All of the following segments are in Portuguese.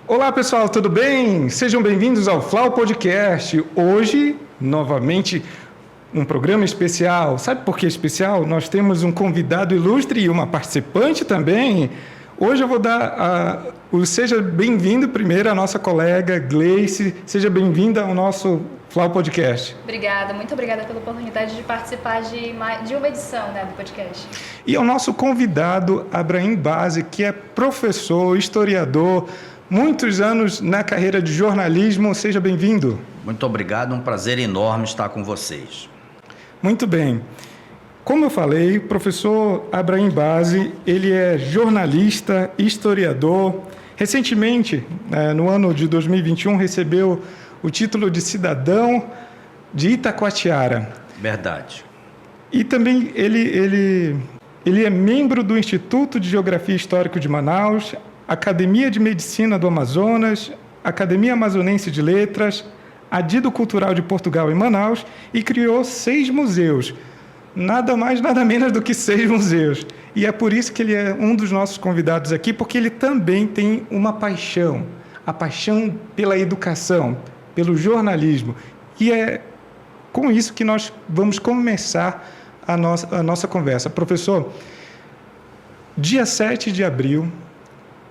Olá pessoal, tudo bem? Sejam bem-vindos ao Flau Podcast. Hoje, novamente, um programa especial. Sabe por que especial? Nós temos um convidado ilustre e uma participante também. Hoje eu vou dar seja bem-vindo primeiro a nossa colega Gleice. Seja bem-vinda ao nosso Flau Podcast. Obrigada, muito obrigada pela oportunidade de participar de uma edição do podcast. E ao nosso convidado, Abrahim Base, que é professor, historiador, muitos anos na carreira de jornalismo. Seja bem-vindo. Muito obrigado, um prazer enorme estar com vocês. Muito bem. Como eu falei, o professor Abrahim Base, ele é jornalista, historiador. Recentemente, no ano de 2021, recebeu o título de cidadão de Itacoatiara. Verdade. E também ele é membro do Instituto de Geografia e Histórico de Manaus, Academia de Medicina do Amazonas, Academia Amazonense de Letras, Adido Cultural de Portugal em Manaus e criou 6 museus. Nada mais, nada menos do que 6 museus. E é por isso que ele é um dos nossos convidados aqui, porque ele também tem uma paixão, a paixão pela educação, pelo jornalismo. E é com isso que nós vamos começar a nossa conversa. Professor, dia 7 de abril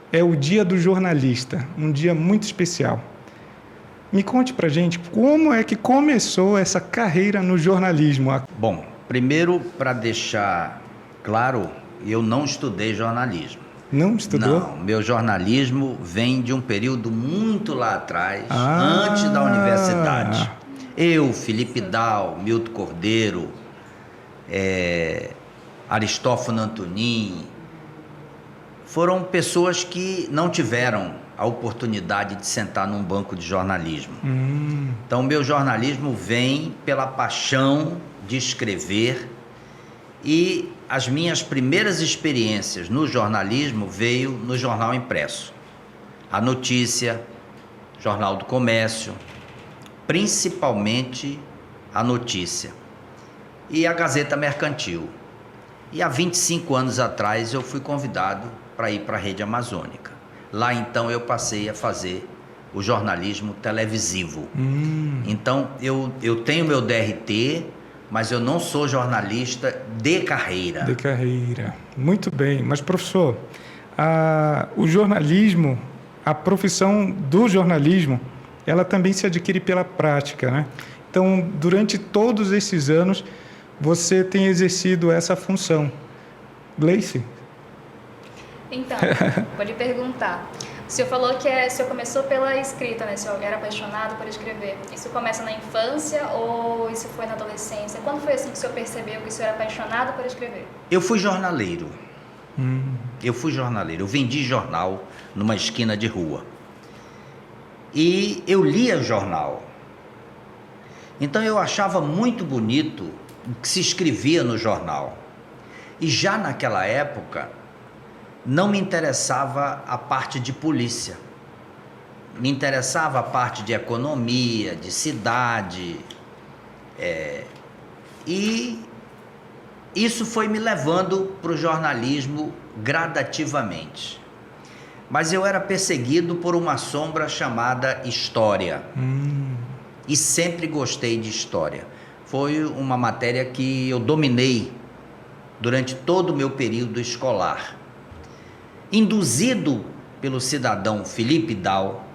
é o Dia do Jornalista, um dia muito especial. Me conte pra gente como é que começou essa carreira no jornalismo. Bom, primeiro, para deixar claro, eu não estudei jornalismo. Não estudou? Não, meu jornalismo vem de um período muito lá atrás, antes da universidade. Eu, Felipe Dal, Milton Cordeiro, Aristófano Antonin, foram pessoas que não tiveram a oportunidade de sentar num banco de jornalismo. Então, meu jornalismo vem pela paixão de escrever, e as minhas primeiras experiências no jornalismo veio no jornal impresso. A Notícia, Jornal do Comércio, principalmente a Notícia, e a Gazeta Mercantil. E há 25 anos atrás eu fui convidado para ir para a Rede Amazônica. Lá então eu passei a fazer o jornalismo televisivo. Então eu tenho meu DRT, mas eu não sou jornalista de carreira. De carreira. Muito bem. Mas, professor, o jornalismo, a profissão do jornalismo, ela também se adquire pela prática, né? Então, durante todos esses anos, você tem exercido essa função. Gleice? Então, vou lhe perguntar. O senhor falou que o senhor começou pela escrita, né? O senhor era apaixonado por escrever. Isso começa na infância ou isso foi na adolescência? Quando foi assim que o senhor percebeu que o senhor era apaixonado por escrever? Eu fui jornaleiro. Eu vendi jornal numa esquina de rua. E eu lia jornal. Então eu achava muito bonito o que se escrevia no jornal. E já naquela época, não me interessava a parte de polícia. Me interessava a parte de economia, de cidade. E isso foi me levando para o jornalismo gradativamente. Mas eu era perseguido por uma sombra chamada história. E sempre gostei de história. Foi uma matéria que eu dominei durante todo o meu período escolar. Induzido pelo cidadão Felipe Dal,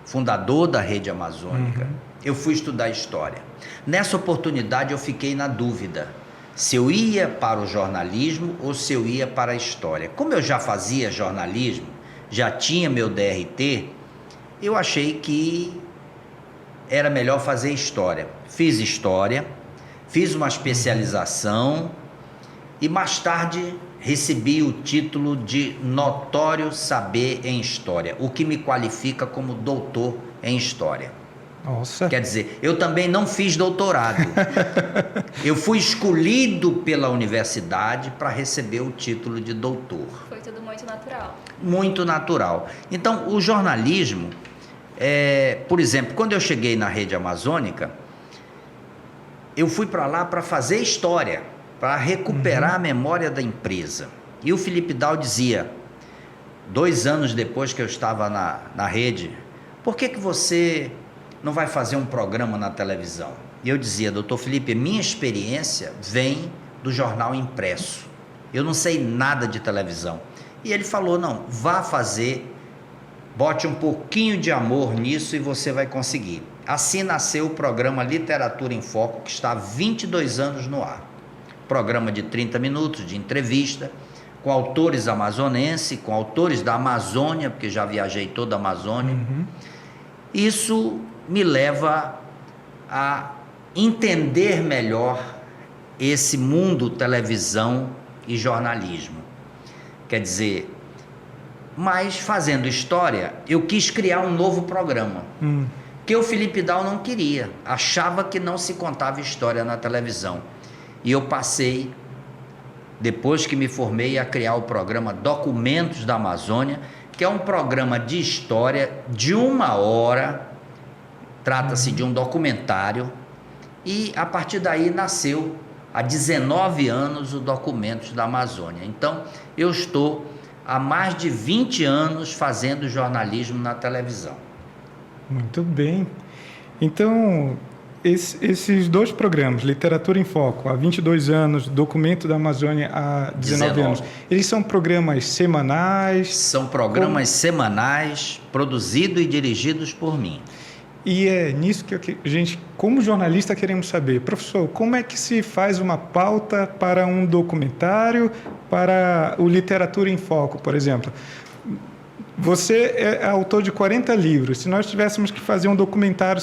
fundador da Rede Amazônica, eu fui estudar história. Nessa oportunidade eu fiquei na dúvida se eu ia para o jornalismo ou se eu ia para a história. Como eu já fazia jornalismo, já tinha meu DRT, eu achei que era melhor fazer história. Fiz história, fiz uma especialização e mais tarde recebi o título de notório saber em história, o que me qualifica como doutor em história. Nossa. Quer dizer, eu também não fiz doutorado. Eu fui escolhido pela universidade para receber o título de doutor. Foi tudo muito natural. Muito natural. Então, o jornalismo, por exemplo, quando eu cheguei na Rede Amazônica, eu fui para lá para fazer história, para recuperar a memória da empresa. E o Felipe Dal dizia: 2 anos depois que eu estava na rede, por que você não vai fazer um programa na televisão? E eu dizia, doutor Felipe, minha experiência vem do jornal impresso. Eu não sei nada de televisão. E ele falou, não, vá fazer, bote um pouquinho de amor nisso e você vai conseguir. Assim nasceu o programa Literatura em Foco, que está há 22 anos no ar. Programa de 30 minutos de entrevista, com autores amazonenses, com autores da Amazônia, porque já viajei toda a Amazônia. Isso me leva a entender melhor esse mundo televisão e jornalismo. Quer dizer, mas fazendo história, eu quis criar um novo programa, que o Felipe Dal não queria, achava que não se contava história na televisão. E eu passei, depois que me formei, a criar o programa Documentos da Amazônia, que é um programa de história de 1 hora, trata-se de um documentário, e a partir daí nasceu, há 19 anos, o Documentos da Amazônia. Então, eu estou há mais de 20 anos fazendo jornalismo na televisão. Muito bem. Então, esses 2 programas, Literatura em Foco, há 22 anos, Documento da Amazônia, há 19 anos, eles são programas semanais? São programas semanais, produzidos e dirigidos por mim. E é nisso que a gente, como jornalista, queremos saber. Professor, como é que se faz uma pauta para um documentário, para o Literatura em Foco, por exemplo? Você é autor de 40 livros. Se nós tivéssemos que fazer um documentário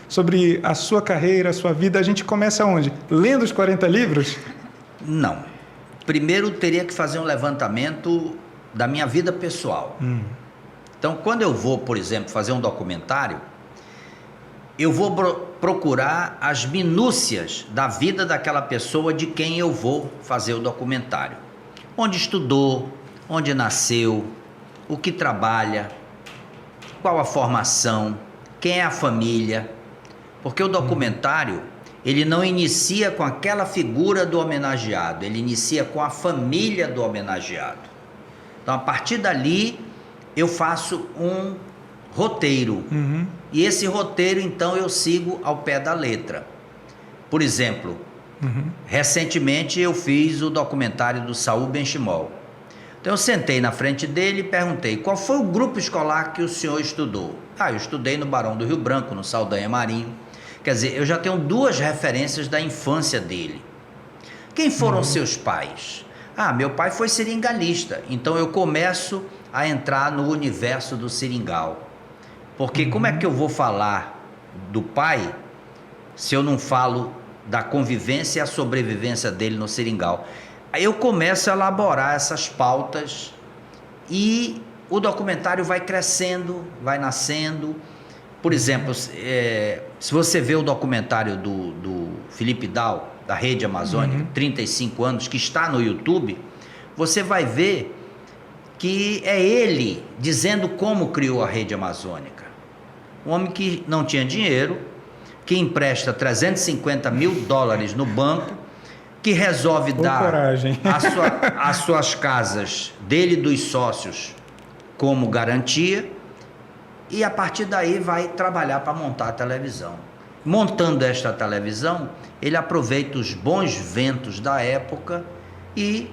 sobre a sua carreira, a sua vida, a gente começa onde? Lendo os 40 livros? Não. Primeiro, teria que fazer um levantamento da minha vida pessoal. Então, quando eu vou, por exemplo, fazer um documentário, eu vou procurar as minúcias da vida daquela pessoa de quem eu vou fazer o documentário. Onde estudou, onde nasceu, o que trabalha, qual a formação, quem é a família. Porque o documentário, ele não inicia com aquela figura do homenageado, ele inicia com a família do homenageado. Então, a partir dali, eu faço um roteiro. E esse roteiro, então, eu sigo ao pé da letra. Por exemplo, recentemente eu fiz o documentário do Saul Benchimol. Então eu sentei na frente dele e perguntei, qual foi o grupo escolar que o senhor estudou? Eu estudei no Barão do Rio Branco, no Saldanha Marinho. Quer dizer, eu já tenho 2 referências da infância dele. Quem foram seus pais? Meu pai foi seringalista, então eu começo a entrar no universo do seringal. Porque como é que eu vou falar do pai se eu não falo da convivência e a sobrevivência dele no seringal? Aí eu começo a elaborar essas pautas e o documentário vai crescendo, vai nascendo. Por exemplo, se você vê o documentário do Felipe Dal, da Rede Amazônica, 35 anos, que está no YouTube, você vai ver que é ele dizendo como criou a Rede Amazônica. Um homem que não tinha dinheiro, que empresta $350 mil no banco, que resolve dar as suas casas dele e dos sócios como garantia, e a partir daí vai trabalhar para montar a televisão. Montando esta televisão, ele aproveita os bons ventos da época e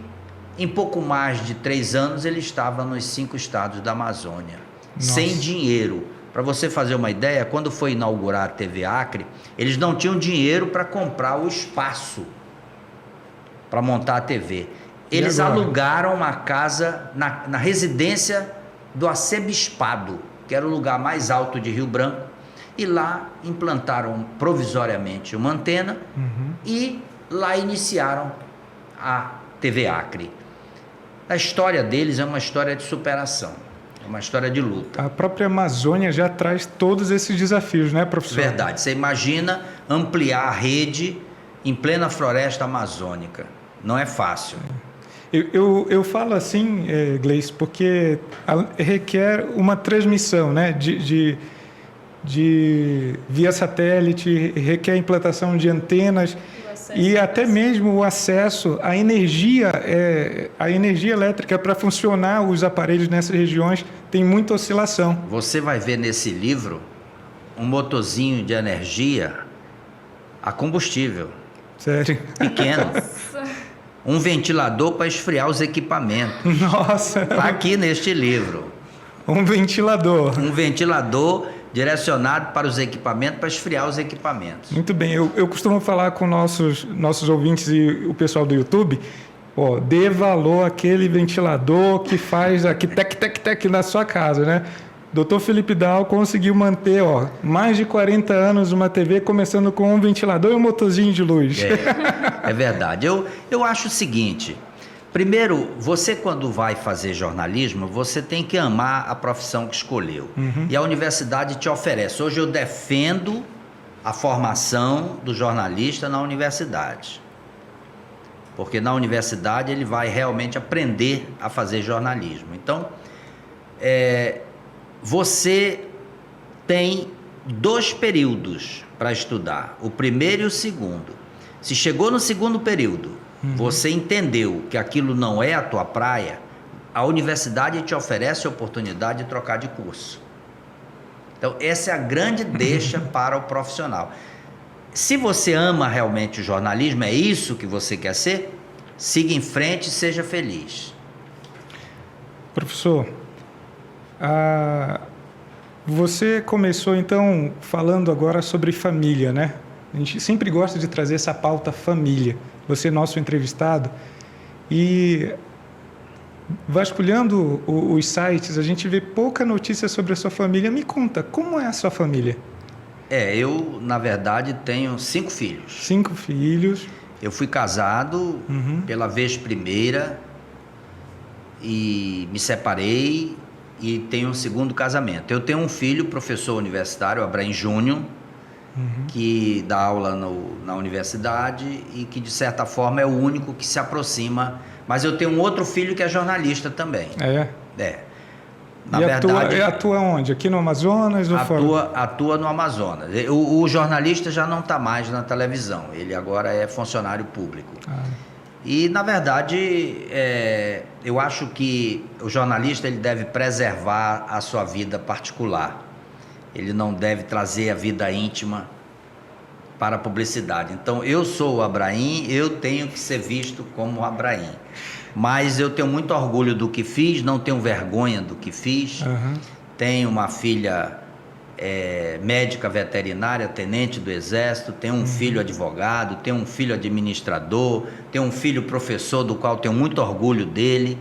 em pouco mais de 3 anos ele estava nos 5 estados da Amazônia. Nossa. Sem dinheiro. Para você fazer uma ideia, quando foi inaugurar a TV Acre, eles não tinham dinheiro para comprar o espaço para montar a TV. Eles alugaram uma casa na residência do arcebispado, que era o lugar mais alto de Rio Branco, e lá implantaram provisoriamente uma antena e lá iniciaram a TV Acre. A história deles é uma história de superação, é uma história de luta. A própria Amazônia já traz todos esses desafios, né, professor? Verdade. Você imagina ampliar a rede em plena floresta amazônica. Não é fácil. Eu falo assim, Gleice, porque requer uma transmissão, né, de via satélite, requer a implantação de antenas. acesso. E até mesmo o acesso à energia, a energia elétrica para funcionar os aparelhos nessas regiões tem muita oscilação. Você vai ver nesse livro um motorzinho de energia a combustível, Sério. pequeno. Nossa. Um ventilador para esfriar os equipamentos. Nossa, Está aqui neste livro. um ventilador. Um ventilador direcionado para os equipamentos, para esfriar os equipamentos. Muito bem, eu costumo falar com nossos ouvintes e o pessoal do YouTube, dê valor àquele ventilador que faz aqui tec na sua casa, né? Dr. Felipe Dal conseguiu manter mais de 40 anos uma TV, começando com um ventilador e um motorzinho de luz. É verdade. Eu acho o seguinte, primeiro, você quando vai fazer jornalismo, você tem que amar a profissão que escolheu. E a universidade te oferece. Hoje eu defendo a formação do jornalista na universidade. Porque na universidade ele vai realmente aprender a fazer jornalismo. Então, você tem 2 períodos para estudar, o primeiro e o segundo. Se chegou no segundo período, você entendeu que aquilo não é a tua praia, a universidade te oferece a oportunidade de trocar de curso. Então, essa é a grande deixa para o profissional. Se você ama realmente o jornalismo, é isso que você quer ser, siga em frente e seja feliz. Professor, você começou então falando agora sobre família, né? A gente sempre gosta de trazer essa pauta família. Você é nosso entrevistado e vasculhando os sites, a gente vê pouca notícia sobre a sua família. Me conta, como é a sua família? Eu, na verdade, tenho 5 filhos. 5 filhos. Eu fui casado pela vez primeira e me separei e tenho um segundo casamento. Eu tenho um filho, professor universitário, Abraim Júnior, que dá aula na universidade e que, de certa forma, é o único que se aproxima. Mas eu tenho um outro filho que é jornalista também. Na verdade, atua onde? Aqui no Amazonas ou fora? Atua no Amazonas. O jornalista já não está mais na televisão. Ele agora é funcionário público. E, na verdade, eu acho que o jornalista ele deve preservar a sua vida particular. Ele não deve trazer a vida íntima para a publicidade. Então, eu sou o Abraim, eu tenho que ser visto como o Abraim. Mas eu tenho muito orgulho do que fiz, não tenho vergonha do que fiz. Tenho uma filha médica veterinária, tenente do Exército, tenho um filho advogado, tenho um filho administrador, tenho um filho professor do qual tenho muito orgulho dele,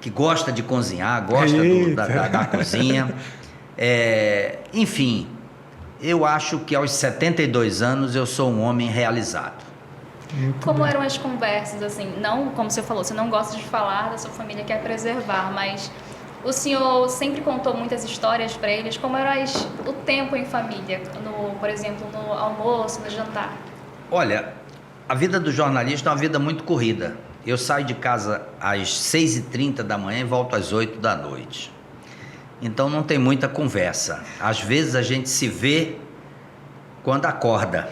que gosta de cozinhar, gosta da cozinha. Enfim, eu acho que aos 72 anos eu sou um homem realizado. Como eram as conversas, assim, não, como você falou, você não gosta de falar da sua família, quer preservar, mas o senhor sempre contou muitas histórias para eles. Como era o tempo em família, por exemplo, no almoço, no jantar? Olha, a vida do jornalista é uma vida muito corrida. Eu saio de casa às 6h30 da manhã e volto às 8 da noite. Então não tem muita conversa. Às vezes a gente se vê quando acorda.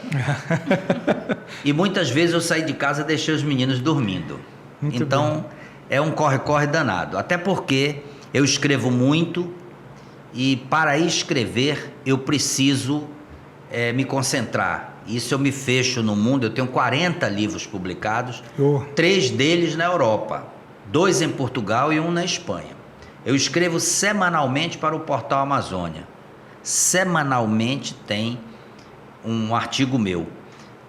E muitas vezes eu saí de casa e deixei os meninos dormindo. Então é um corre-corre danado. Até porque eu escrevo muito e para escrever eu preciso me concentrar. Isso eu me fecho no mundo. Eu tenho 40 livros publicados, 3 deles na Europa, 2 em Portugal e 1 na Espanha. Eu escrevo semanalmente para o portal Amazônia. Semanalmente tem um artigo meu.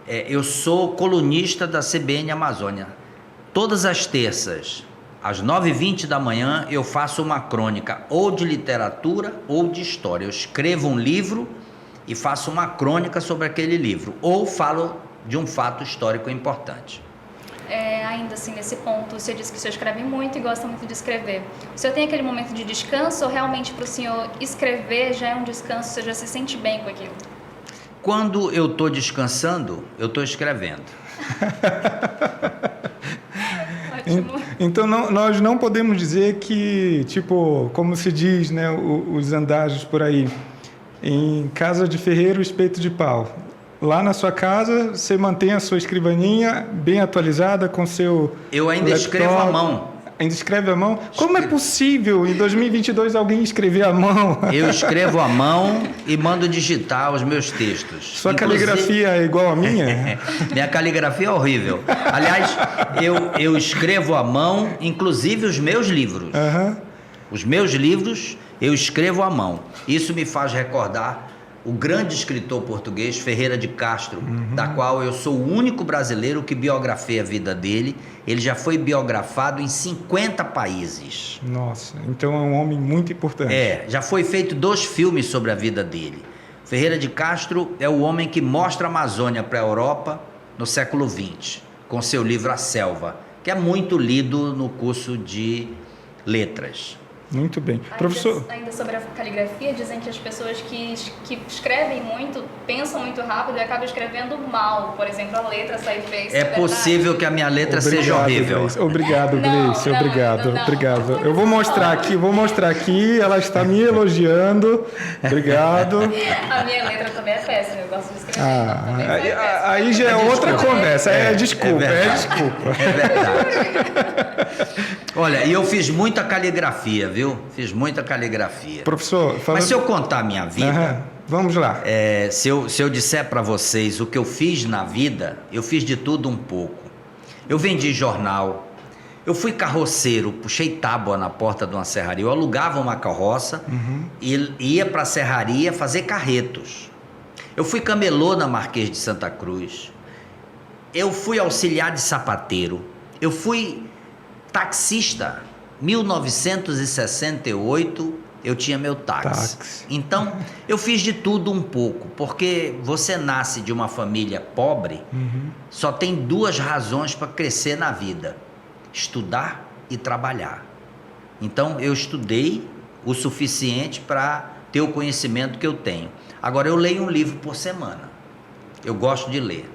Eu sou colunista da CBN Amazônia. Todas as terças, às 9h20 da manhã, eu faço uma crônica ou de literatura ou de história. Eu escrevo um livro e faço uma crônica sobre aquele livro, ou falo de um fato histórico importante. Ainda assim, nesse ponto, você disse que o senhor escreve muito e gosta muito de escrever. O senhor tem aquele momento de descanso ou realmente para o senhor escrever já é um descanso, o senhor já se sente bem com aquilo? Quando eu estou descansando, eu estou escrevendo. Ótimo. Então nós não podemos dizer que, tipo, como se diz, né, os andagios por aí, em casa de ferreiro, espeto de pau. lá na sua casa, você mantém a sua escrivaninha bem atualizada com seu Eu ainda laptop. escrevo à mão. Ainda escreve à mão? Como é possível em 2022 alguém escrever à mão? Eu escrevo à mão e mando digitar os meus textos. Sua caligrafia é igual à minha? Minha caligrafia é horrível. Aliás, eu escrevo à mão, inclusive os meus livros. Aham. Os meus livros eu escrevo à mão. Isso me faz recordar o grande escritor português Ferreira de Castro, da qual eu sou o único brasileiro que biografei a vida dele. Ele já foi biografado em 50 países. Nossa, então é um homem muito importante. Já foi feito 2 filmes sobre a vida dele. Ferreira de Castro é o homem que mostra a Amazônia para a Europa no século XX, com seu livro A Selva, que é muito lido no curso de letras. Muito bem. Professor... Ainda sobre a caligrafia, dizem que as pessoas que escrevem muito, pensam muito rápido e acabam escrevendo mal. Por exemplo, a letra sai feia. É possível que a minha letra seja horrível. Gleice. Obrigado, Gleice. Obrigado. Obrigado. Eu vou mostrar aqui, ela está me elogiando. Obrigado. A minha letra também é péssima, eu gosto de escrever. Aí já é outra conversa. Desculpa. É verdade. Olha, e eu fiz muita caligrafia, viu? Fiz muita caligrafia. Professor, Mas se eu contar a minha vida... Vamos lá. Se eu disser para vocês o que eu fiz na vida, eu fiz de tudo um pouco. Eu vendi jornal, eu fui carroceiro, puxei tábua na porta de uma serraria, eu alugava uma carroça e ia para a serraria fazer carretos. Eu fui camelô na Marquês de Santa Cruz, eu fui auxiliar de sapateiro, eu fui taxista. 1968 eu tinha meu táxi. Então eu fiz de tudo um pouco, porque você nasce de uma família pobre, só tem 2 razões para crescer na vida: estudar e trabalhar. Então eu estudei o suficiente para ter o conhecimento que eu tenho. Agora eu leio um livro por semana, eu gosto de ler.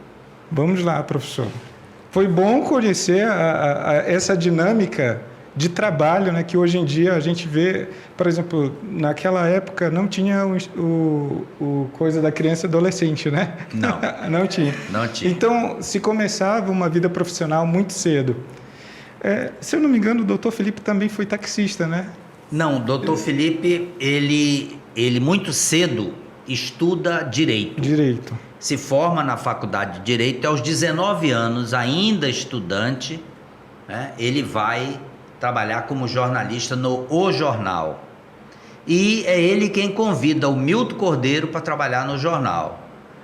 Vamos lá, professor. Foi bom conhecer essa dinâmica de trabalho, né, que hoje em dia a gente vê, por exemplo, naquela época não tinha o coisa da criança e adolescente, né? Não. Não tinha. Então, se começava uma vida profissional muito cedo. Se eu não me engano, o doutor Felipe também foi taxista, né? Não, o doutor Felipe, ele muito cedo estuda Direito. Direito. Se forma na faculdade de Direito, e aos 19 anos, ainda estudante, né, ele vai trabalhar como jornalista no O Jornal. E é ele quem convida o Milton Cordeiro para trabalhar no jornal.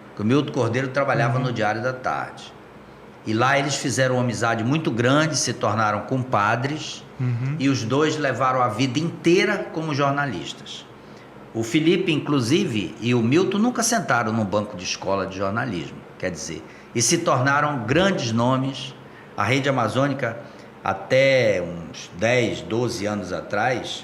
Porque o Milton Cordeiro trabalhava no Diário da Tarde. E lá eles fizeram uma amizade muito grande, se tornaram compadres, e os dois levaram a vida inteira como jornalistas. O Felipe, inclusive, e o Milton nunca sentaram num banco de escola de jornalismo, quer dizer, e se tornaram grandes nomes. A Rede Amazônica, até uns 10, 12 anos atrás,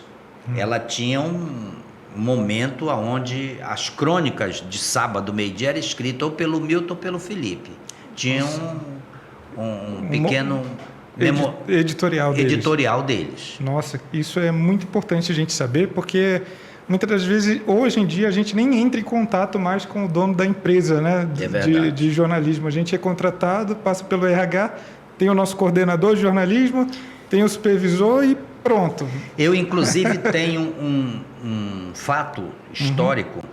ela tinha um momento onde as crônicas de sábado, meio-dia, eram escritas ou pelo Milton ou pelo Felipe. Tinha um pequeno editorial deles. Nossa, isso é muito importante a gente saber, porque muitas das vezes, hoje em dia, a gente nem entra em contato mais com o dono da empresa, né, de jornalismo. A gente é contratado, passa pelo RH, tem o nosso coordenador de jornalismo, tem o supervisor e pronto. Eu, inclusive, tenho um fato histórico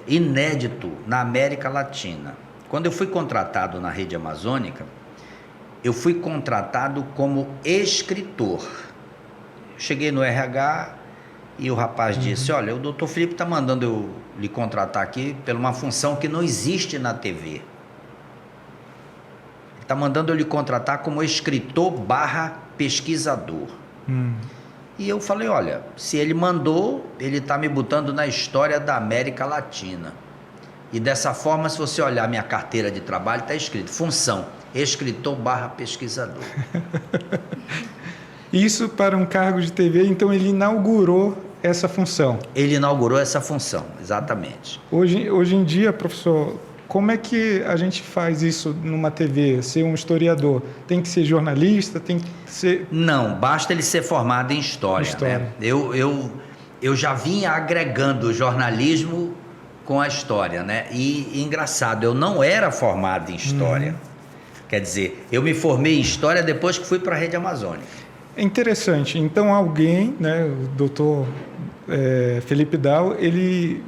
inédito na América Latina. Quando eu fui contratado na Rede Amazônica, eu fui contratado como escritor. Cheguei no RH e o rapaz disse: olha, o doutor Felipe está mandando eu lhe contratar aqui por uma função que não existe na TV. Está mandando eu lhe contratar como escritor/pesquisador. E eu falei: olha, se ele mandou, ele está me botando na história da América Latina. E dessa forma, se você olhar minha carteira de trabalho, está escrito função escritor/pesquisador. Isso para um cargo de TV, então ele inaugurou essa função. Ele inaugurou essa função, exatamente. Hoje em dia, professor, como é que a gente faz isso numa TV? Ser um historiador? Tem que ser jornalista? Tem que ser... Não, basta ele ser formado em história. Né? Eu já vinha agregando o jornalismo com a história, né? E engraçado, eu não era formado em história. Quer dizer, eu me formei em história depois que fui para a Rede Amazônica. É interessante. Então, alguém, né, o doutor Felipe Dal, ele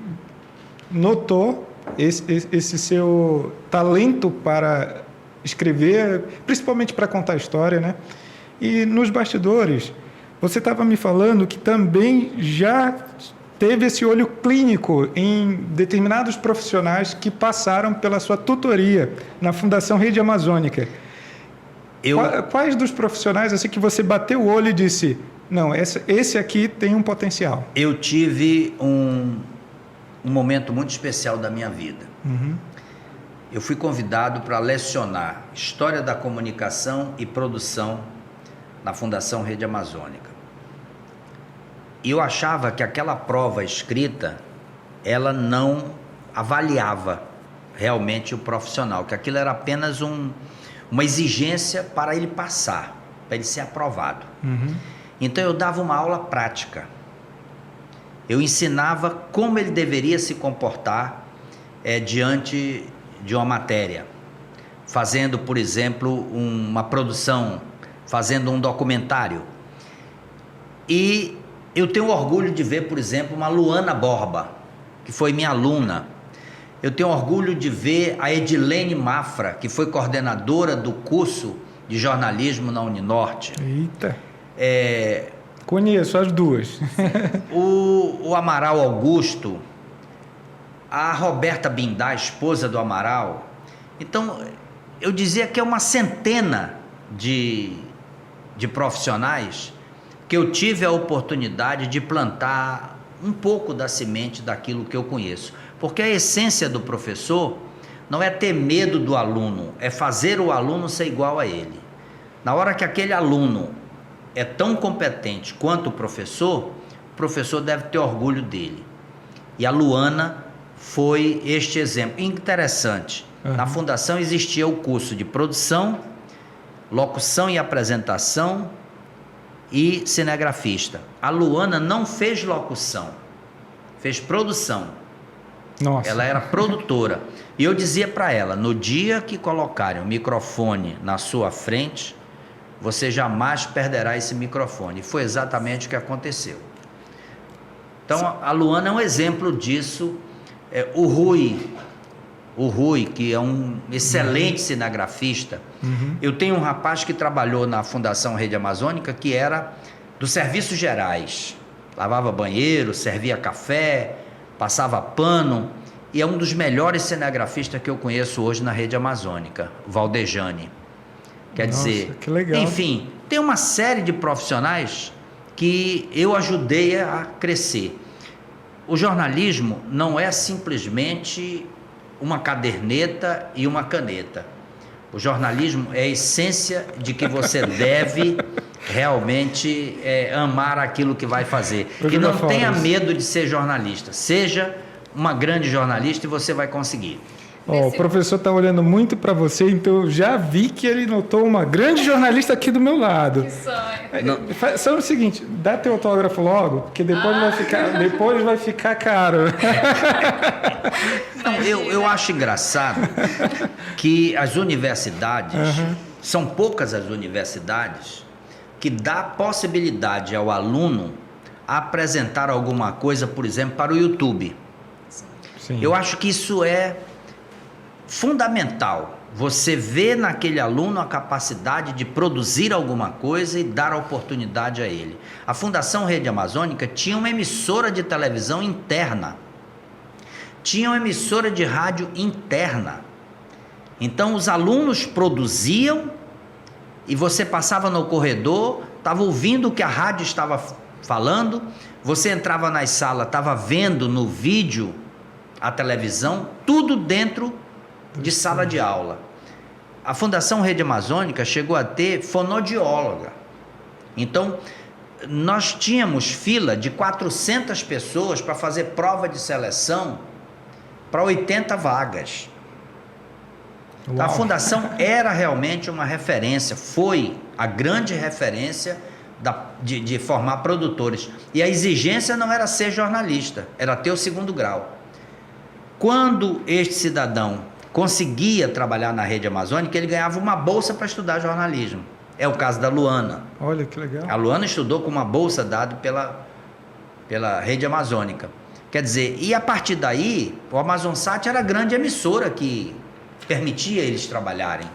notou esse seu talento para escrever, principalmente para contar história, né? E nos bastidores, você estava me falando que também já teve esse olho clínico em determinados profissionais que passaram pela sua tutoria na Fundação Rede Amazônica. Quais dos profissionais assim que você bateu o olho e disse, não, esse aqui tem um potencial? Eu tive um momento muito especial da minha vida. Eu fui convidado para lecionar História da Comunicação e Produção na Fundação Rede Amazônica. E eu achava que aquela prova escrita, ela não avaliava realmente o profissional, que aquilo era apenas uma exigência para ele passar, para ele ser aprovado. Então eu dava uma aula prática. Eu ensinava como ele deveria se comportar diante de uma matéria, fazendo, por exemplo, uma produção, fazendo um documentário. E eu tenho orgulho de ver, por exemplo, uma Luana Borba, que foi minha aluna. Eu tenho orgulho de ver a Edilene Mafra, que foi coordenadora do curso de jornalismo na Uninorte. Eita! Conheço as duas. O Amaral Augusto, a Roberta Bindá, esposa do Amaral. Então, eu dizia que é uma centena de profissionais que eu tive a oportunidade de plantar um pouco da semente daquilo que eu conheço. Porque a essência do professor não é ter medo do aluno, é fazer o aluno ser igual a ele. Na hora que aquele aluno é tão competente quanto o professor deve ter orgulho dele. E a Luana foi este exemplo. Interessante, na Fundação existia o curso de produção, locução e apresentação e cinegrafista. A Luana não fez locução, fez produção. Nossa. Ela era produtora. E eu dizia para ela, no dia que colocarem o microfone na sua frente, você jamais perderá esse microfone. E foi exatamente o que aconteceu. Então, a Luana é um exemplo disso. O Rui, que é um excelente cinegrafista. Eu tenho um rapaz que trabalhou na Fundação Rede Amazônica, que era dos serviços gerais. Lavava banheiro, servia café, passava pano, e é um dos melhores cinegrafistas que eu conheço hoje na Rede Amazônica, o Valdejane. Quer dizer, que legal. Enfim, tem uma série de profissionais que eu ajudei a crescer. O jornalismo não é simplesmente uma caderneta e uma caneta. O jornalismo é a essência de que você deve realmente amar aquilo que vai fazer. E não tenha medo de ser jornalista. Seja uma grande jornalista e você vai conseguir. O professor está olhando muito para você, então eu já vi que ele notou uma grande jornalista aqui do meu lado. Que sonho. Só o seguinte, dá teu autógrafo logo, porque depois vai ficar caro. Não, eu acho engraçado que as universidades, são poucas as universidades que dá possibilidade ao aluno apresentar alguma coisa, por exemplo, para o YouTube. Sim. Eu acho que isso é fundamental. Você vê naquele aluno a capacidade de produzir alguma coisa e dar a oportunidade a ele. A Fundação Rede Amazônica tinha uma emissora de televisão interna, tinha uma emissora de rádio interna. Então os alunos produziam e você passava no corredor, estava ouvindo o que a rádio estava falando, você entrava na sala, estava vendo no vídeo a televisão, tudo dentro de sala de aula. A Fundação Rede Amazônica chegou a ter fonoaudióloga. Então, nós tínhamos fila de 400 pessoas para fazer prova de seleção para 80 vagas. Então, a Fundação era realmente uma referência, foi a grande referência de formar produtores. E a exigência não era ser jornalista, era ter o 2º grau. Quando este cidadão conseguia trabalhar na Rede Amazônica, ele ganhava uma bolsa para estudar jornalismo. É o caso da Luana. Olha que legal. A Luana estudou com uma bolsa dada pela Rede Amazônica. Quer dizer, e a partir daí, o Amazonsat era a grande emissora que permitia eles trabalharem.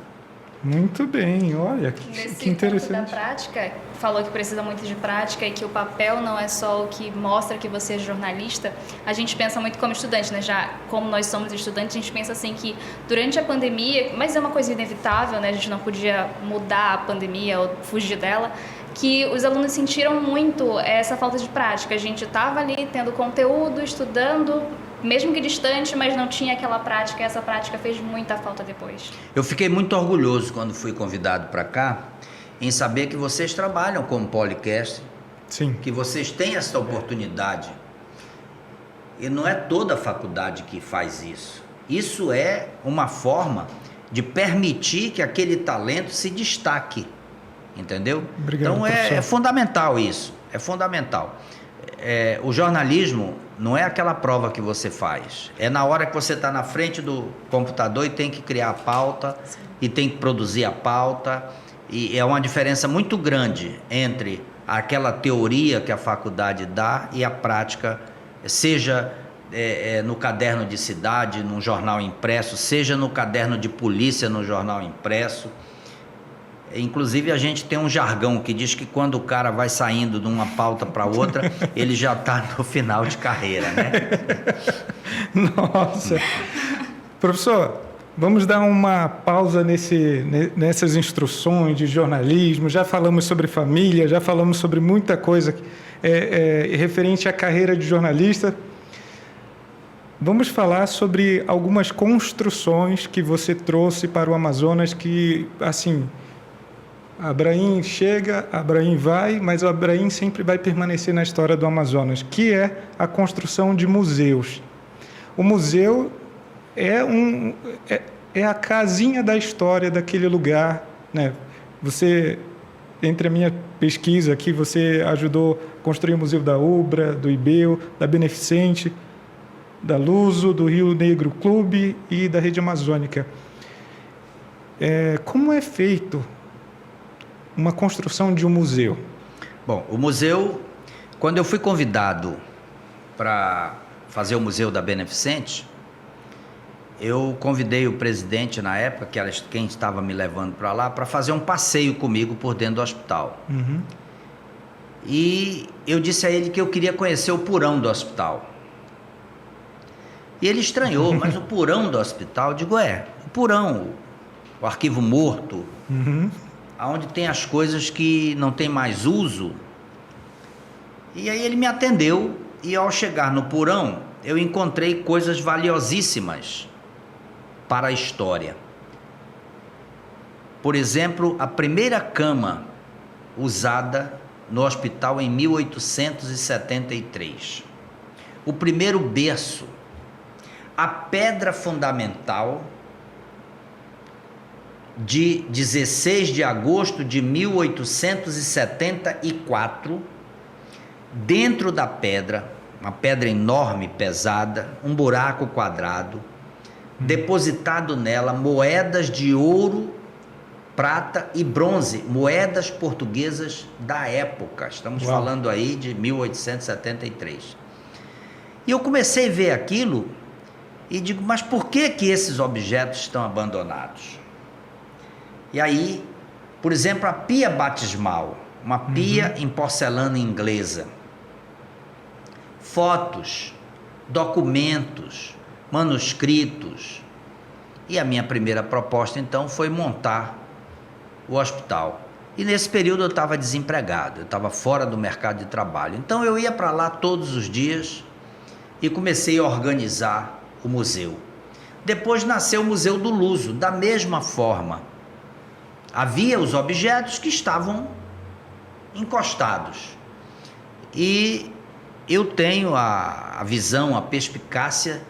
Muito bem, olha, que interessante. Ponto da prática, falou que precisa muito de prática e que o papel não é só o que mostra que você é jornalista. A gente pensa muito como estudante, né? Já como nós somos estudantes, a gente pensa assim que durante a pandemia, mas é uma coisa inevitável, né? A gente não podia mudar a pandemia ou fugir dela, que os alunos sentiram muito essa falta de prática. A gente estava ali tendo conteúdo, estudando, mesmo que distante, mas não tinha aquela prática, e essa prática fez muita falta depois. Eu fiquei muito orgulhoso quando fui convidado para cá, em saber que vocês trabalham como podcast, sim, que vocês têm essa oportunidade. E não é toda a faculdade que faz isso. Isso é uma forma de permitir que aquele talento se destaque, entendeu? Obrigado, então é fundamental isso, é fundamental. O jornalismo não é aquela prova que você faz, é na hora que você está na frente do computador e tem que criar a pauta, sim, e tem que produzir a pauta, e é uma diferença muito grande entre aquela teoria que a faculdade dá e a prática, seja no caderno de cidade, num jornal impresso, seja no caderno de polícia, no jornal impresso. Inclusive a gente tem um jargão que diz que quando o cara vai saindo de uma pauta para outra, ele já está no final de carreira, né? Nossa! Professor, vamos dar uma pausa nessas instruções de jornalismo. Já falamos sobre família, já falamos sobre muita coisa referente à carreira de jornalista. Vamos falar sobre algumas construções que você trouxe para o Amazonas que, assim, Abraim chega, Abraim vai, mas o Abraim sempre vai permanecer na história do Amazonas, que é a construção de museus. O museu é a casinha da história daquele lugar, né? Você, entre a minha pesquisa aqui, você ajudou a construir o Museu da Ubra, do IBEU, da Beneficente, da Luso, do Rio Negro Clube e da Rede Amazônica. Como é feito uma construção de um museu? Bom, o museu, quando eu fui convidado para fazer o Museu da Beneficente, eu convidei o presidente na época, que era quem estava me levando para lá, para fazer um passeio comigo por dentro do hospital. Uhum. E eu disse a ele que eu queria conhecer o porão do hospital. E ele estranhou, mas o porão do hospital? Eu digo, o porão, o arquivo morto, uhum, onde tem as coisas que não tem mais uso. E aí ele me atendeu e ao chegar no porão, eu encontrei coisas valiosíssimas para a história. Por exemplo, a primeira cama usada no hospital em 1873. O primeiro berço. A pedra fundamental de 16 de agosto de 1874, dentro da pedra, uma pedra enorme, pesada, um buraco quadrado, depositado nela moedas de ouro, prata e bronze, moedas portuguesas da época. Estamos falando aí de 1873. E eu comecei a ver aquilo e digo, mas por que esses objetos estão abandonados? E aí, por exemplo, a pia batismal, uma pia em porcelana inglesa, fotos, documentos, manuscritos. E a minha primeira proposta, então, foi montar o hospital. E nesse período eu estava desempregado, eu estava fora do mercado de trabalho. Então eu ia para lá todos os dias e comecei a organizar o museu. Depois nasceu o Museu do Luso, da mesma forma. Havia os objetos que estavam encostados. E eu tenho a visão, a perspicácia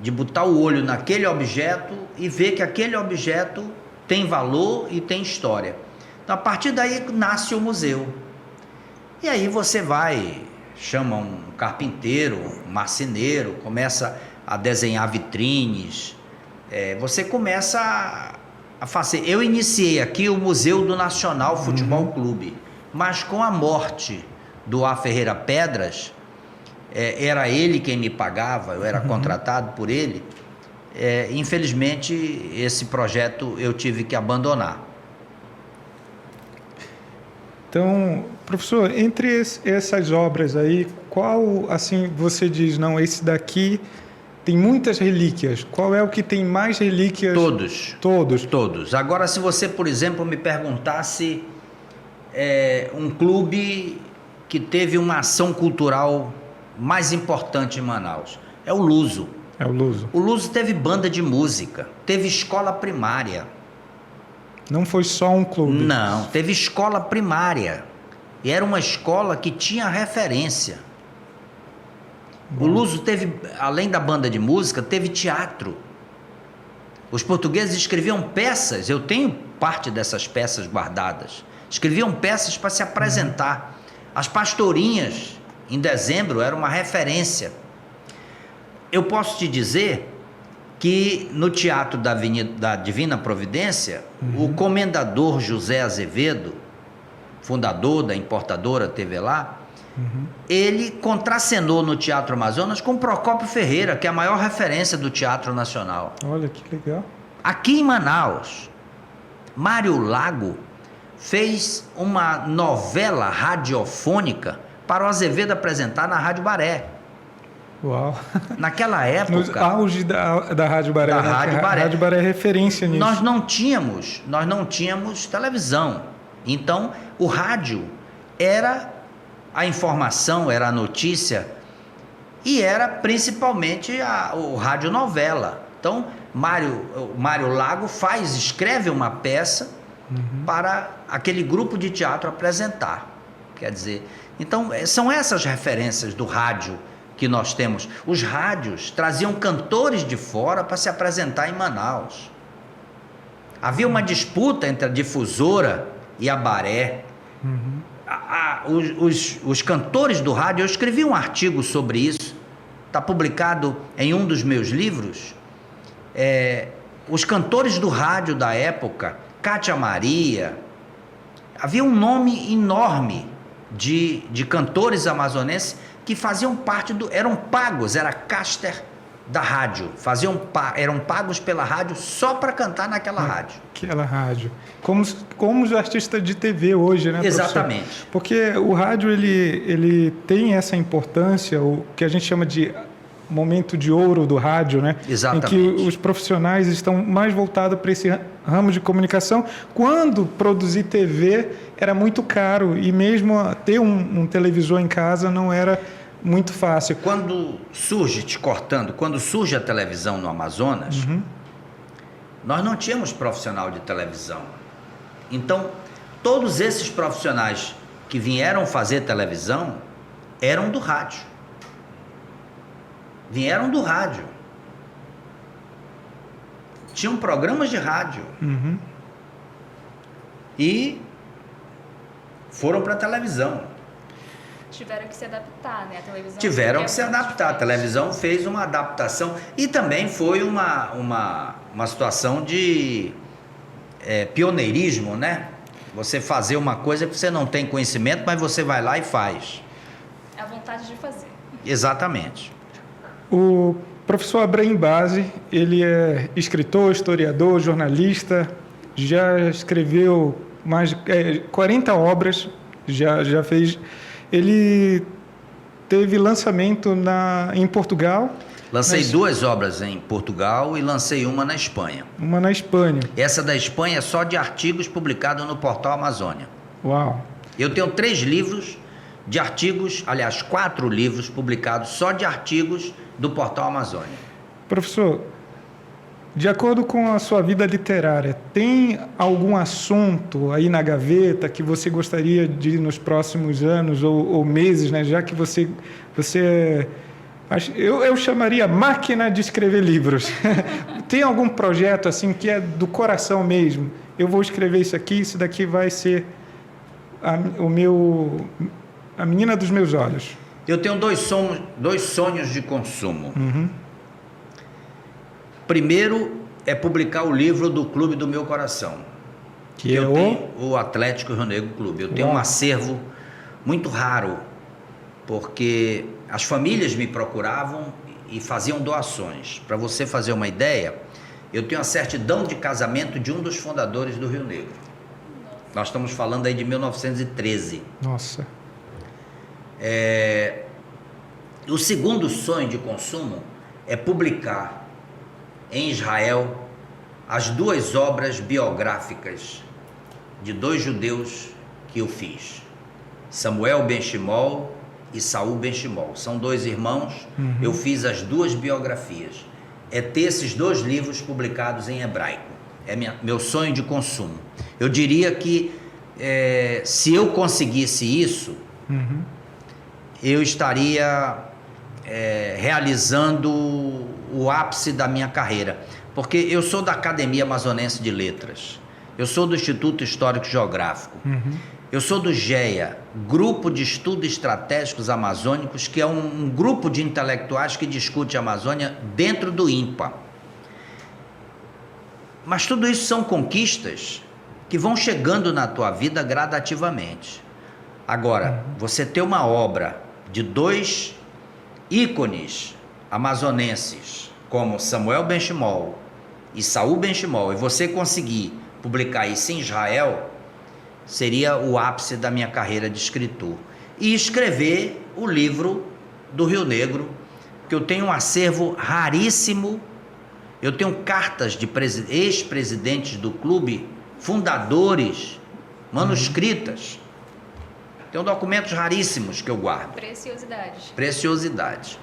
de botar o olho naquele objeto e ver que aquele objeto tem valor e tem história. Então, a partir daí nasce o museu. E aí você vai, chama um carpinteiro, um marceneiro, começa a desenhar vitrines. Você começa a fazer. Eu iniciei aqui o Museu do Nacional Futebol Clube, mas com a morte do A. Ferreira Pedras, era ele quem me pagava, eu era contratado por ele. Infelizmente, esse projeto eu tive que abandonar. Então, professor, entre essas obras aí, qual, assim, você diz, não, esse daqui tem muitas relíquias. Qual é o que tem mais relíquias? Todos. Todos? Todos. Agora, se você, por exemplo, me perguntasse um clube que teve uma ação cultural mais importante em Manaus, é o Luso. É o Luso. O Luso teve banda de música, teve escola primária. Não foi só um clube? Não, teve escola primária. E era uma escola que tinha referência. Bom. O Luso teve, além da banda de música, teve teatro. Os portugueses escreviam peças, eu tenho parte dessas peças guardadas. Escreviam peças para se apresentar. As pastorinhas, em dezembro, era uma referência. Eu posso te dizer que no Teatro da Divina Providência, o comendador José Azevedo, fundador da importadora TV Lá, ele contracenou no Teatro Amazonas com Procópio Ferreira, que é a maior referência do Teatro Nacional. Olha que legal. Aqui em Manaus, Mário Lago fez uma novela radiofônica para o Azevedo apresentar na Rádio Baré. Uau! Naquela época... No auge da Rádio Baré. Da né? Rádio Baré. A Rádio Baré é referência nisso. Nós não tínhamos televisão. Então, o rádio era a informação, era a notícia, e era principalmente o radionovela. Então, Mário Lago escreve uma peça para aquele grupo de teatro apresentar. Quer dizer, então, são essas referências do rádio que nós temos. Os rádios traziam cantores de fora para se apresentar em Manaus. Havia uma disputa entre a difusora e a Baré. Os cantores do rádio, eu escrevi um artigo sobre isso, está publicado em um dos meus livros. Os cantores do rádio da época, Cátia Maria, havia um nome enorme de cantores amazonenses que faziam parte eram pagos, era caster da rádio, eram pagos pela rádio só para cantar naquela rádio. Aquela rádio. Como os artistas de TV hoje, né, exatamente. Professor? Porque o rádio, ele tem essa importância, o que a gente chama de momento de ouro do rádio, né? Exatamente. Em que os profissionais estão mais voltados para esse ramo de comunicação. Quando produzir TV era muito caro e mesmo ter um televisor em casa não era muito fácil. Quando surge a televisão no Amazonas, nós não tínhamos profissional de televisão. Então, todos esses profissionais que vieram fazer televisão eram do rádio. Vieram do rádio. Tinham programas de rádio. E foram para a televisão. Tiveram que se adaptar, né? A televisão tiveram que se adaptar. A televisão fez uma adaptação e também foi uma situação de pioneirismo, né? Você fazer uma coisa que você não tem conhecimento, mas você vai lá e faz. É a vontade de fazer. Exatamente. O professor Abraim Base, ele é escritor, historiador, jornalista, já escreveu mais de 40 obras, já fez... Ele teve lançamento em Portugal. Lancei 2 obras em Portugal e lancei uma na Espanha. Uma na Espanha. Essa da Espanha é só de artigos publicados no Portal Amazônia. Uau! Eu tenho 3 livros de artigos, aliás, 4 livros publicados só de artigos do Portal Amazônia. Professor, de acordo com a sua vida literária, tem algum assunto aí na gaveta que você gostaria de, nos próximos anos ou meses, né, já que você eu chamaria máquina de escrever livros. Tem algum projeto assim que é do coração mesmo? Eu vou escrever isso aqui, isso daqui vai ser a menina dos meus olhos. Eu tenho dois sonhos de consumo. Primeiro é publicar o livro do Clube do Meu Coração, Que é o Atlético Rio Negro Clube. Eu tenho um acervo muito raro, porque as famílias me procuravam e faziam doações. Para você fazer uma ideia, eu tenho a certidão de casamento de um dos fundadores do Rio Negro. Nós estamos falando aí de 1913. Nossa. O segundo sonho de consumo é publicar em Israel as 2 obras biográficas de 2 judeus que eu fiz, Samuel Ben-Shimol e Saul Ben-Shimol. São 2 irmãos. Eu fiz as 2 biografias. É ter esses 2 livros publicados em hebraico. É meu sonho de consumo. Eu diria que se eu conseguisse isso, eu estaria realizando o ápice da minha carreira. Porque eu sou da Academia Amazonense de Letras, eu sou do Instituto Histórico Geográfico, eu sou do GEA, Grupo de Estudos Estratégicos Amazônicos, que é um grupo de intelectuais que discute a Amazônia dentro do INPA. Mas tudo isso são conquistas que vão chegando na tua vida gradativamente. Agora, você ter uma obra de 2 ícones amazonenses, como Samuel Ben-Shimol e Saul Ben-Shimol, e você conseguir publicar isso em Israel, seria o ápice da minha carreira de escritor. E escrever o livro do Rio Negro, que eu tenho um acervo raríssimo. Eu tenho cartas de ex-presidentes do clube, fundadores, manuscritas. Tenho documentos raríssimos que eu guardo. Preciosidades. Preciosidades.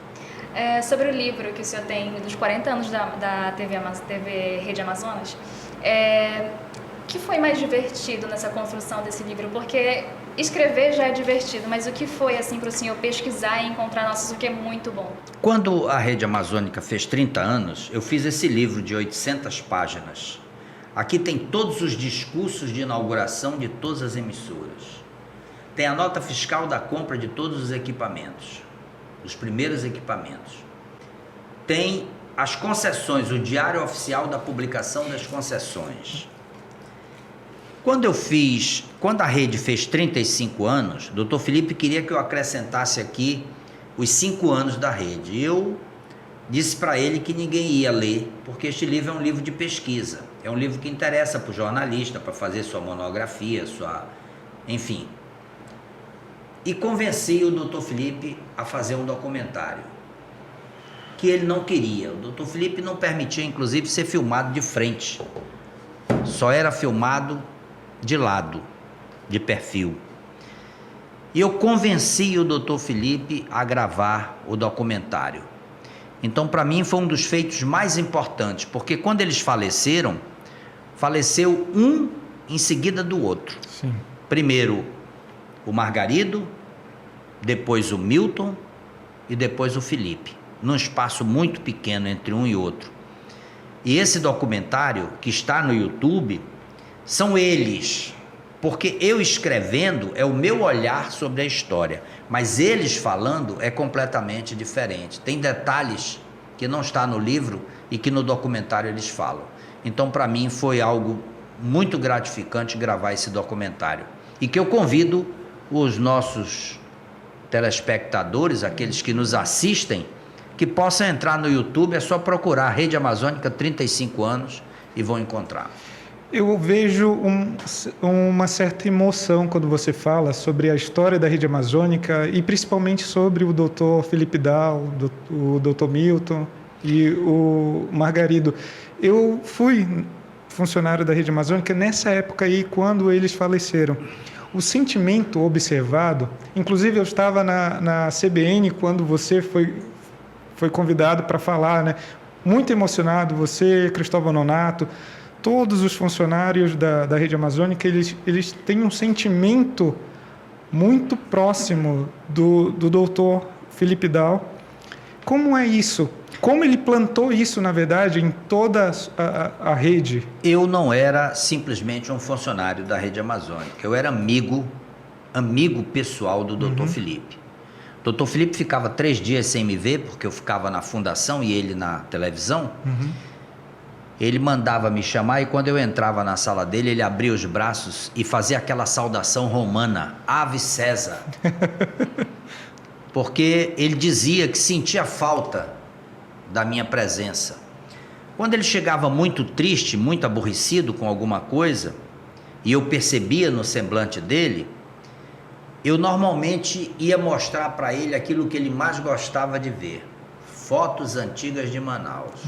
Sobre o livro que o senhor tem dos 40 anos da TV Rede Amazonas, o que foi mais divertido nessa construção desse livro? Porque escrever já é divertido, mas o que foi assim para o senhor pesquisar e encontrar, nossa, isso aqui é muito bom? Quando a Rede Amazônica fez 30 anos, eu fiz esse livro de 800 páginas. Aqui tem todos os discursos de inauguração de todas as emissoras. Tem a nota fiscal da compra de todos os equipamentos, os primeiros equipamentos. Tem as concessões, o diário oficial da publicação das concessões. Quando a rede fez 35 anos, o Dr. Felipe queria que eu acrescentasse aqui os 5 anos da rede. Eu disse para ele que ninguém ia ler, porque este livro é um livro de pesquisa. É um livro que interessa para o jornalista, para fazer sua monografia, enfim. E convenci o Dr. Felipe a fazer um documentário, que ele não queria. O Dr. Felipe não permitia, inclusive, ser filmado de frente. Só era filmado de lado, de perfil. E eu convenci o Dr. Felipe a gravar o documentário. Então, para mim, foi um dos feitos mais importantes, porque quando eles faleceram, faleceu um em seguida do outro. Sim. Primeiro o Margarido, depois o Milton e depois o Felipe, num espaço muito pequeno entre um e outro. E esse documentário, que está no YouTube, são eles, porque eu escrevendo é o meu olhar sobre a história, mas eles falando é completamente diferente. Tem detalhes que não está no livro e que no documentário eles falam. Então, para mim, foi algo muito gratificante gravar esse documentário. E que eu convido os nossos telespectadores, aqueles que nos assistem, que possam entrar no YouTube, é só procurar Rede Amazônica 35 anos e vão encontrar. Eu vejo uma certa emoção quando você fala sobre a história da Rede Amazônica e principalmente sobre o Dr. Felipe Dal, o Dr. Milton e o Margarido. Eu fui funcionário da Rede Amazônica nessa época aí, quando eles faleceram. O sentimento observado, inclusive eu estava na CBN quando você foi convidado para falar, né? Muito emocionado, você, Cristóvão Nonato, todos os funcionários da Rede Amazônica, eles têm um sentimento muito próximo do doutor Felipe Dal. Como é isso? Como ele plantou isso, na verdade, em toda a rede? Eu não era simplesmente um funcionário da Rede Amazônica, eu era amigo pessoal do Dr. Felipe. O Dr. Felipe ficava 3 dias sem me ver, porque eu ficava na fundação e ele na televisão. ele mandava me chamar e quando eu entrava na sala dele, ele abria os braços e fazia aquela saudação romana, Ave César. Porque ele dizia que sentia falta da minha presença. Quando ele chegava muito triste, muito aborrecido com alguma coisa, e eu percebia no semblante dele, eu normalmente ia mostrar para ele aquilo que ele mais gostava de ver, fotos antigas de Manaus.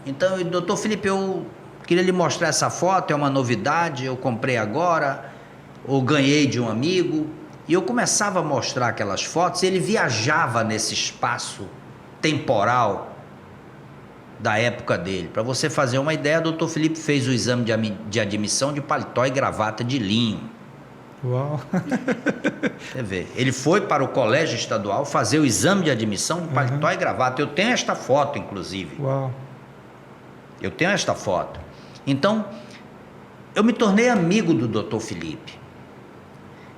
Então, doutor Felipe, eu queria lhe mostrar essa foto, é uma novidade, eu comprei agora, ou ganhei de um amigo, e eu começava a mostrar aquelas fotos, e ele viajava nesse espaço temporal da época dele. Para você fazer uma ideia, o doutor Felipe fez o exame de admissão de paletó e gravata de linho. Uau! Você vê, ele foi para o colégio estadual fazer o exame de admissão de paletó e gravata. Eu tenho esta foto, inclusive. Uau! Eu tenho esta foto. Então, eu me tornei amigo do doutor Felipe.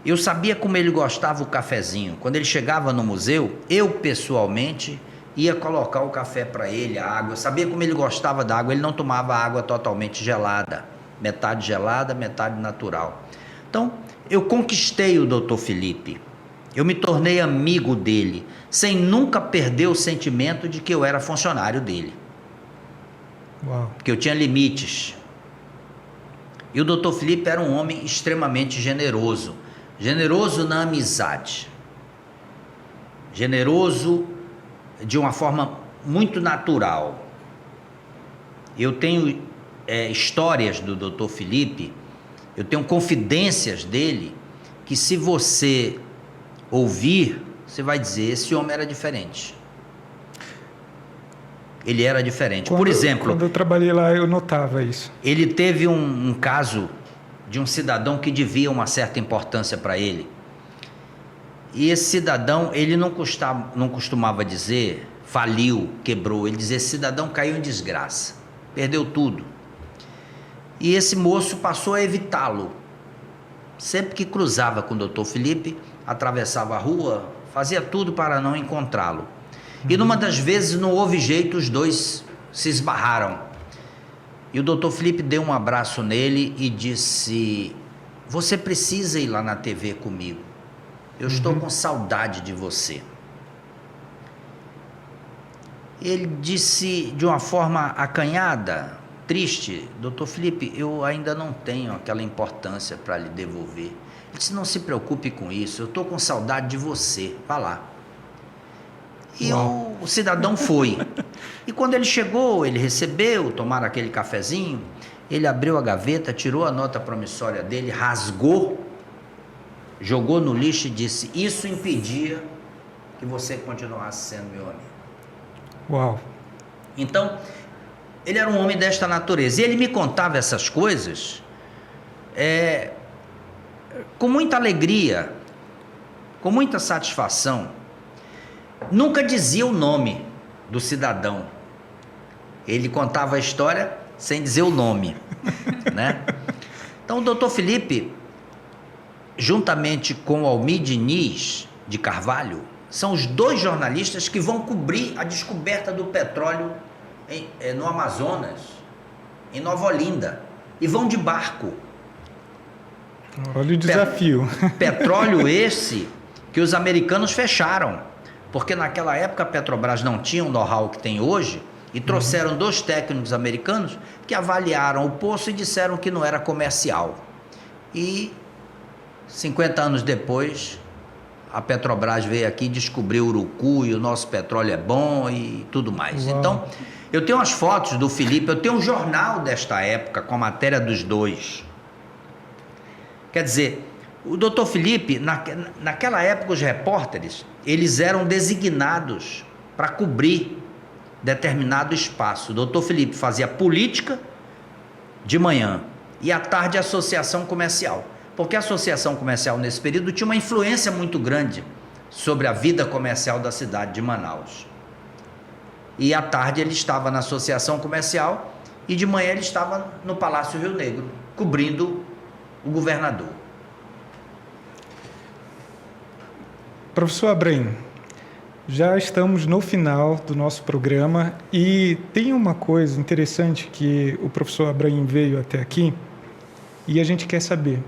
Eu sabia como ele gostava do cafezinho. Quando ele chegava no museu, eu pessoalmente ia colocar o café para ele, a água. Eu sabia como ele gostava da água. Ele não tomava água totalmente gelada. Metade gelada, metade natural. Então, eu conquistei o doutor Felipe. Eu me tornei amigo dele, sem nunca perder o sentimento de que eu era funcionário dele. Uau. Porque eu tinha limites. E o doutor Felipe era um homem extremamente generoso. Generoso na amizade. Generoso de uma forma muito natural. Eu tenho histórias do doutor Felipe, eu tenho confidências dele, que se você ouvir, você vai dizer, esse homem era diferente. Ele era diferente. Por exemplo, quando eu trabalhei lá, eu notava isso. Ele teve um caso de um cidadão que devia uma certa importância para ele. E esse cidadão, ele não costumava dizer, faliu, quebrou. Ele dizia, esse cidadão caiu em desgraça, perdeu tudo. E esse moço passou a evitá-lo. Sempre que cruzava com o doutor Felipe, atravessava a rua, fazia tudo para não encontrá-lo. E numa das vezes não houve jeito, os dois se esbarraram. E o doutor Felipe deu um abraço nele e disse, você precisa ir lá na TV comigo. Eu estou com saudade de você. Ele disse de uma forma acanhada, triste, doutor Felipe, eu ainda não tenho aquela importância para lhe devolver. Ele disse, não se preocupe com isso, eu estou com saudade de você, vá lá. E o cidadão foi. E quando ele chegou, ele recebeu, tomaram aquele cafezinho, ele abriu a gaveta, tirou a nota promissória dele, rasgou, jogou no lixo e disse, isso impedia que você continuasse sendo meu amigo. Uau! Então, ele era um homem desta natureza. E ele me contava essas coisas com muita alegria, com muita satisfação. Nunca dizia o nome do cidadão. Ele contava a história sem dizer o nome, né? Então, o doutor Felipe, juntamente com o Almir Diniz de Carvalho, são os dois jornalistas que vão cobrir a descoberta do petróleo no Amazonas, em Nova Olinda, e vão de barco. Olha o desafio. Petróleo esse que os americanos fecharam, porque naquela época a Petrobras não tinha o know-how que tem hoje, e trouxeram dois técnicos americanos que avaliaram o poço e disseram que não era comercial. E 50 anos depois, a Petrobras veio aqui, descobriu o urucu e o nosso petróleo é bom e tudo mais. Uau. Então, eu tenho as fotos do Felipe, eu tenho um jornal desta época com a matéria dos dois. Quer dizer, o doutor Felipe, naquela época os repórteres, eles eram designados para cobrir determinado espaço. O doutor Felipe fazia política de manhã e à tarde associação comercial. Porque a associação comercial nesse período tinha uma influência muito grande sobre a vida comercial da cidade de Manaus. E à tarde ele estava na associação comercial e de manhã ele estava no Palácio Rio Negro, cobrindo o governador. Professor Abrem, já estamos no final do nosso programa e tem uma coisa interessante que o professor Abraim veio até aqui e a gente quer saber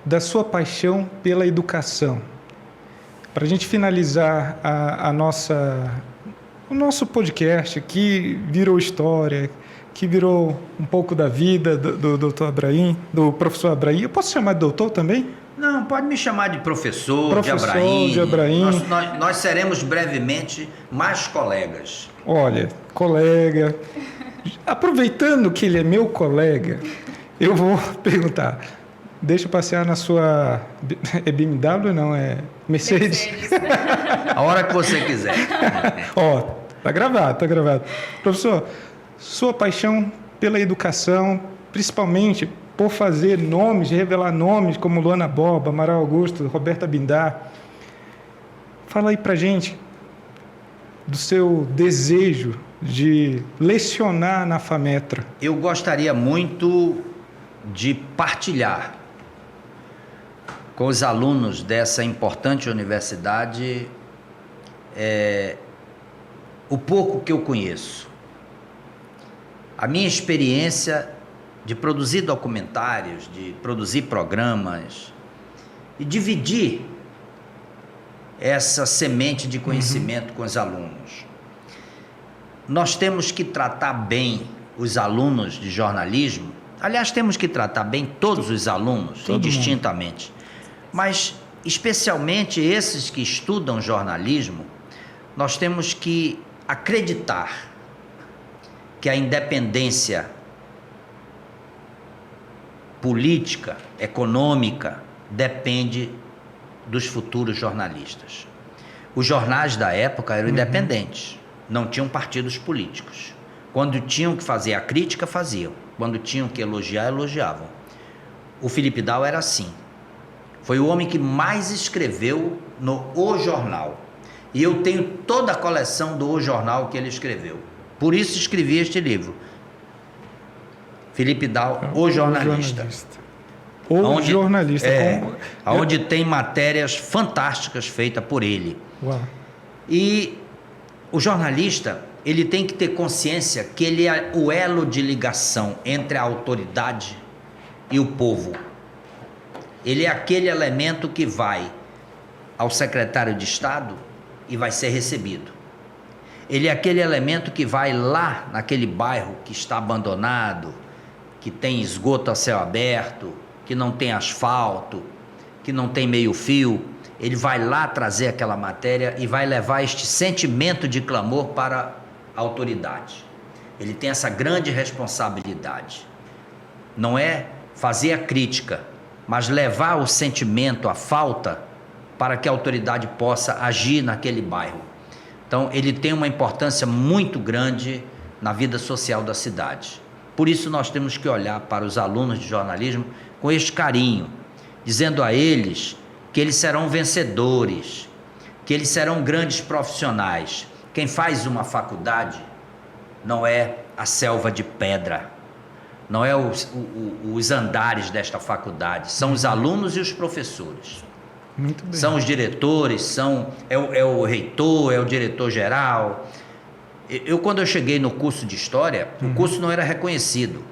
da sua paixão pela educação. Para a gente finalizar o nosso podcast, que virou história, que virou um pouco da vida do doutor Abraim, do professor Abraim. Eu posso chamar de doutor também? Não, pode me chamar de professor de Abraim. Nós seremos brevemente mais colegas. Olha, colega, aproveitando que ele é meu colega, eu vou perguntar, deixa eu passear na sua... É BMW, não? É Mercedes? A hora que você quiser. Ó, tá gravado. Professor, sua paixão pela educação, principalmente por fazer nomes, revelar nomes como Luana Borba, Amaral Augusto, Roberta Bindar. Fala aí pra gente do seu desejo de lecionar na FAMETRA. Eu gostaria muito de partilhar com os alunos dessa importante universidade o pouco que eu conheço. A minha experiência de produzir documentários, de produzir programas e dividir essa semente de conhecimento com os alunos. Nós temos que tratar bem os alunos de jornalismo, aliás, temos que tratar bem todos os alunos, indistintamente, mas especialmente esses que estudam jornalismo, nós temos que acreditar que a independência política, econômica, depende dos futuros jornalistas. Os jornais da época eram independentes, não tinham partidos políticos. Quando tinham que fazer a crítica, faziam. Quando tinham que elogiar, elogiavam. O Felipe Dal era assim. Foi o homem que mais escreveu no O Jornal. E eu tenho toda a coleção do O Jornal que ele escreveu. Por isso escrevi este livro. Felipe Dal, O Jornalista. Onde tem matérias fantásticas feitas por ele. Uau. E o jornalista, ele tem que ter consciência que ele é o elo de ligação entre a autoridade e o povo. Ele é aquele elemento que vai ao secretário de Estado e vai ser recebido. Ele é aquele elemento que vai lá naquele bairro que está abandonado, que tem esgoto a céu aberto, que não tem asfalto, que não tem meio-fio. Ele vai lá trazer aquela matéria e vai levar este sentimento de clamor para a autoridade. Ele tem essa grande responsabilidade. Não é fazer a crítica, mas levar o sentimento, a falta, para que a autoridade possa agir naquele bairro. Então, ele tem uma importância muito grande na vida social da cidade. Por isso, nós temos que olhar para os alunos de jornalismo com este carinho, dizendo a eles que eles serão vencedores, que eles serão grandes profissionais. Quem faz uma faculdade não é a selva de pedra, não é os andares desta faculdade, são os alunos e os professores. Muito bem. São os diretores, é o reitor, é o diretor-geral. Quando eu cheguei no curso de História, o curso não era reconhecido.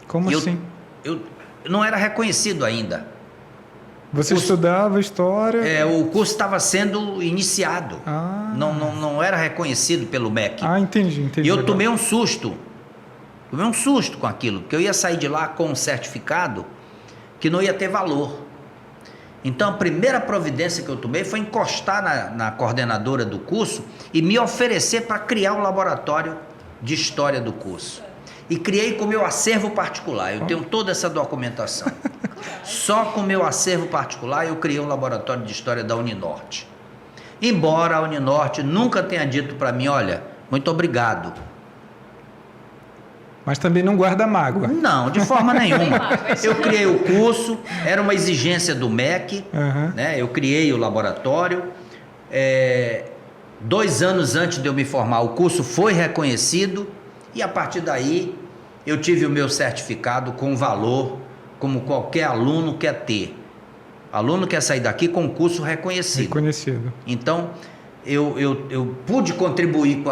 Como assim? Eu não era reconhecido ainda. Você estudava História? O curso estava sendo iniciado. Não era reconhecido pelo MEC. Entendi. E eu tomei um susto. Tomei um susto com aquilo, porque eu ia sair de lá com um certificado que não ia ter valor. Então, a primeira providência que eu tomei foi encostar na coordenadora do curso e me oferecer para criar um laboratório de história do curso. E criei com o meu acervo particular. Eu tenho toda essa documentação. Só com o meu acervo particular eu criei um laboratório de história da Uninorte. Embora a Uninorte nunca tenha dito para mim, olha, muito obrigado. Mas também não guarda mágoa. Não, de forma nenhuma. Eu criei o curso, era uma exigência do MEC, né? Eu criei o laboratório. 2 anos antes de eu me formar, o curso foi reconhecido e a partir daí eu tive o meu certificado com valor, como qualquer aluno quer ter. Aluno quer sair daqui com um curso reconhecido. Reconhecido. Então, eu pude contribuir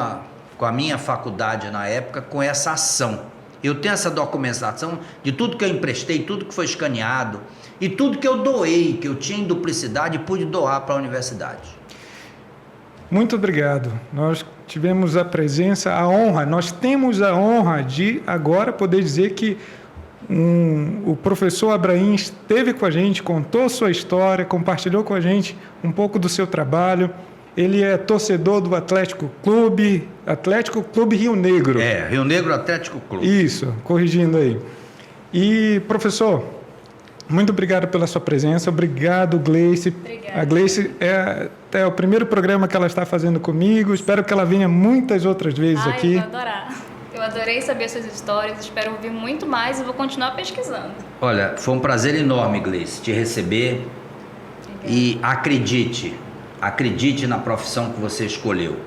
com a minha faculdade na época com essa ação. Eu tenho essa documentação de tudo que eu emprestei, tudo que foi escaneado e tudo que eu doei, que eu tinha em duplicidade, pude doar para a universidade. Muito obrigado. Nós tivemos a presença, a honra, nós temos a honra de agora poder dizer que o professor Abraim esteve com a gente, contou sua história, compartilhou com a gente um pouco do seu trabalho. Ele é torcedor do Atlético Clube Rio Negro. Rio Negro Atlético Clube. Isso, corrigindo aí. E, professor, muito obrigado pela sua presença. Obrigado, Gleice. Obrigada. A Gleice é o primeiro programa que ela está fazendo comigo. Espero que ela venha muitas outras vezes aqui. Eu vou adorar. Eu adorei saber suas histórias, espero ouvir muito mais e vou continuar pesquisando. Olha, foi um prazer enorme, Gleice, te receber. Obrigada. E acredite na profissão que você escolheu.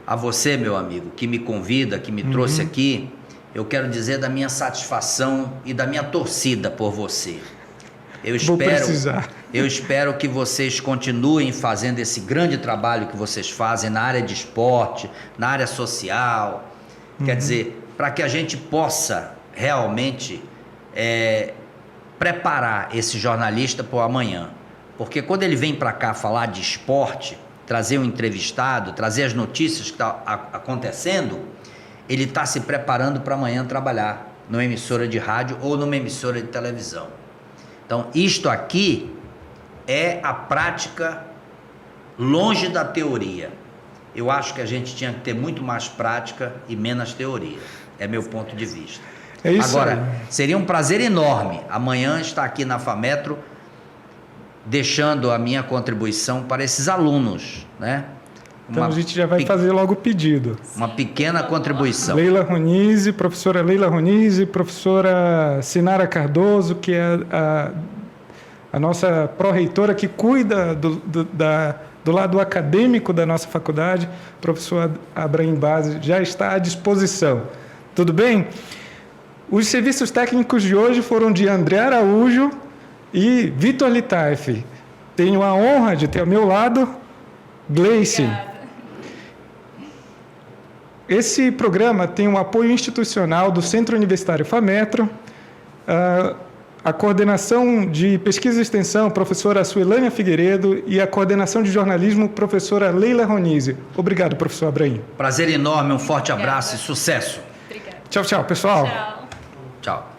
A você, meu amigo, que me convida, que me trouxe aqui, eu quero dizer da minha satisfação e da minha torcida por você. Vou precisar. Eu espero que vocês continuem fazendo esse grande trabalho que vocês fazem na área de esporte, na área social. Quer dizer, para que a gente possa realmente preparar esse jornalista para o amanhã. Porque quando ele vem para cá falar de esporte, trazer um entrevistado, trazer as notícias que estão acontecendo, ele está se preparando para amanhã trabalhar numa emissora de rádio ou numa emissora de televisão. Então, isto aqui é a prática longe da teoria. Eu acho que a gente tinha que ter muito mais prática e menos teoria. É meu ponto de vista. É isso. Agora, aí. seria um prazer enorme amanhã estar aqui na FAMetro, deixando a minha contribuição para esses alunos, né? Então a gente já vai fazer logo o pedido. Uma pequena contribuição. Leila Ronise, professora Leila Ronise, professora Sinara Cardoso, que é a nossa pró-reitora que cuida do lado acadêmico da nossa faculdade, professor Abraim Base, já está à disposição. Tudo bem? Os serviços técnicos de hoje foram de André Araújo e Vitor Litaif. Tenho a honra de ter ao meu lado Gleice. Obrigada. Esse programa tem um apoio institucional do Centro Universitário FAMetro, a coordenação de pesquisa e extensão, professora Suelânia Figueiredo, e a coordenação de jornalismo, professora Leila Ronise. Obrigado, professor Abraim. Prazer enorme, um forte abraço e sucesso. Obrigada. Tchau, tchau, pessoal. Tchau. Tchau.